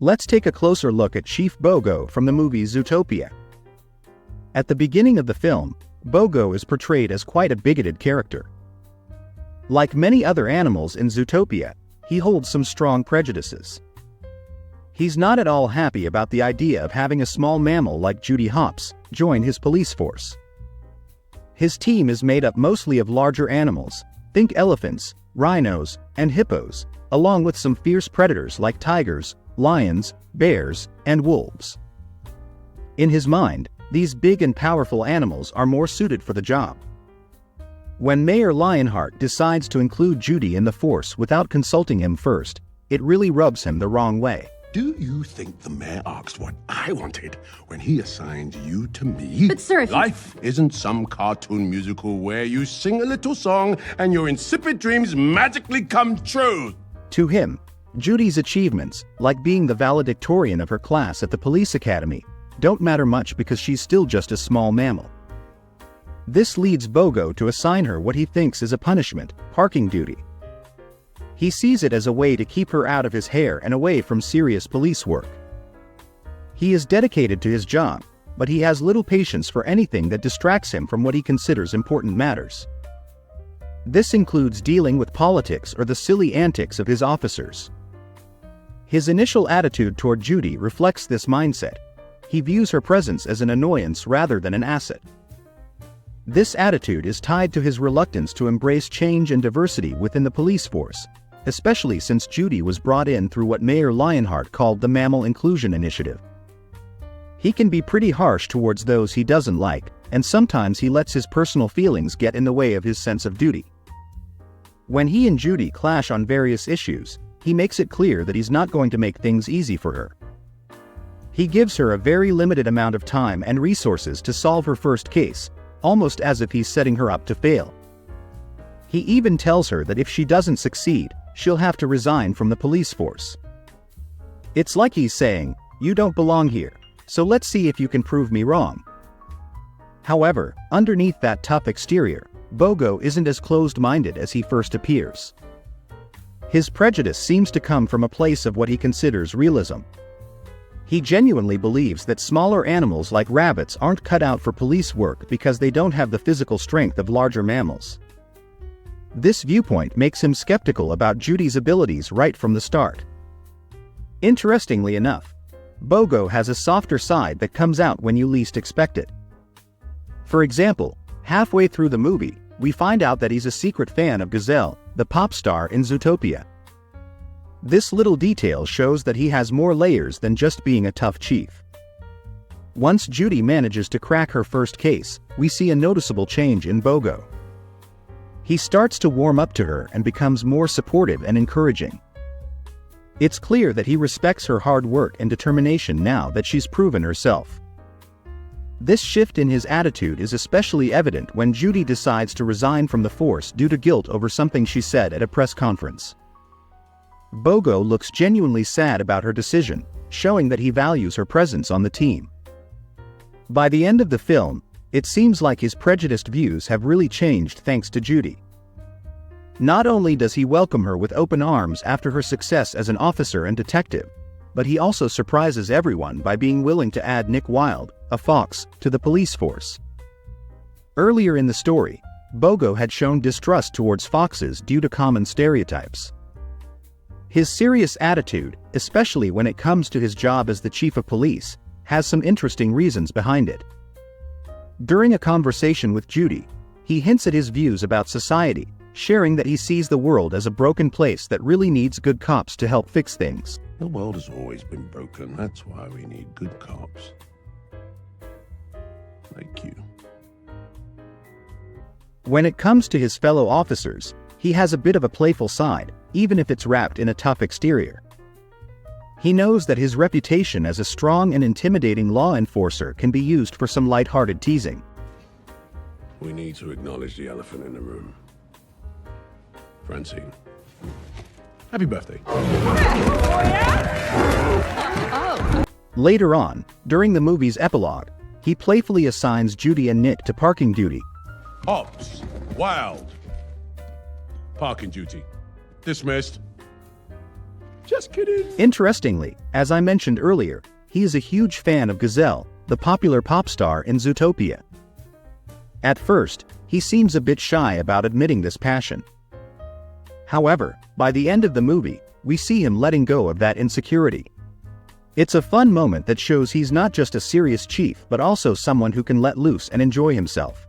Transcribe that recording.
Let's take a closer look at Chief Bogo from the movie Zootopia. At the beginning of the film, Bogo is portrayed as quite a bigoted character. Like many other animals in Zootopia, he holds some strong prejudices. He's not at all happy about the idea of having a small mammal like Judy Hopps join his police force. His team is made up mostly of larger animals, think elephants, rhinos, and hippos, along with some fierce predators like tigers, lions, bears, and wolves. In his mind, these big and powerful animals are more suited for the job. When Mayor Lionheart decides to include Judy in the force without consulting him first, it really rubs him the wrong way. Do you think the mayor asked what I wanted when he assigned you to me? But sir, if Life isn't some cartoon musical where you sing a little song and your insipid dreams magically come true. To him, Judy's achievements, like being the valedictorian of her class at the police academy, don't matter much because she's still just a small mammal. This leads Bogo to assign her what he thinks is a punishment, parking duty. He sees it as a way to keep her out of his hair and away from serious police work. He is dedicated to his job, but he has little patience for anything that distracts him from what he considers important matters. This includes dealing with politics or the silly antics of his officers. His initial attitude toward Judy reflects this mindset. He views her presence as an annoyance rather than an asset. This attitude is tied to his reluctance to embrace change and diversity within the police force, especially since Judy was brought in through what Mayor Lionheart called the Mammal Inclusion Initiative. He can be pretty harsh towards those he doesn't like, and sometimes he lets his personal feelings get in the way of his sense of duty. When he and Judy clash on various issues, he makes it clear that he's not going to make things easy for her. He gives her a very limited amount of time and resources to solve her first case, almost as if he's setting her up to fail. He even tells her that if she doesn't succeed, she'll have to resign from the police force. It's like he's saying, "You don't belong here, so let's see if you can prove me wrong." However, underneath that tough exterior, Bogo isn't as closed-minded as he first appears. His prejudice seems to come from a place of what he considers realism. He genuinely believes that smaller animals like rabbits aren't cut out for police work because they don't have the physical strength of larger mammals. This viewpoint makes him skeptical about Judy's abilities right from the start. Interestingly enough, Bogo has a softer side that comes out when you least expect it. For example, halfway through the movie, we find out that he's a secret fan of Gazelle, the pop star in Zootopia. This little detail shows that he has more layers than just being a tough chief. Once Judy manages to crack her first case, we see a noticeable change in Bogo. He starts to warm up to her and becomes more supportive and encouraging. It's clear that he respects her hard work and determination now that she's proven herself. This shift in his attitude is especially evident when Judy decides to resign from the force due to guilt over something she said at a press conference. Bogo looks genuinely sad about her decision, showing that he values her presence on the team. By the end of the film, it seems like his prejudiced views have really changed thanks to Judy. Not only does he welcome her with open arms after her success as an officer and detective, but he also surprises everyone by being willing to add Nick Wilde, a fox, to the police force. Earlier in the story, Bogo had shown distrust towards foxes due to common stereotypes. His serious attitude, especially when it comes to his job as the chief of police, has some interesting reasons behind it. During a conversation with Judy, he hints at his views about society, sharing that he sees the world as a broken place that really needs good cops to help fix things. The world has always been broken. That's why we need good cops. Like you. When it comes to his fellow officers, he has a bit of a playful side, even if it's wrapped in a tough exterior. He knows that his reputation as a strong and intimidating law enforcer can be used for some lighthearted teasing. We need to acknowledge the elephant in the room. Francine. Happy birthday. Later on, during the movie's epilogue, he playfully assigns Judy and Nick to parking duty. Hopps. Wild. Parking duty. Dismissed. Just kidding. Interestingly, as I mentioned earlier, he is a huge fan of Gazelle, the popular pop star in Zootopia. At first, he seems a bit shy about admitting this passion. However, by the end of the movie, we see him letting go of that insecurity. It's a fun moment that shows he's not just a serious chief but also someone who can let loose and enjoy himself.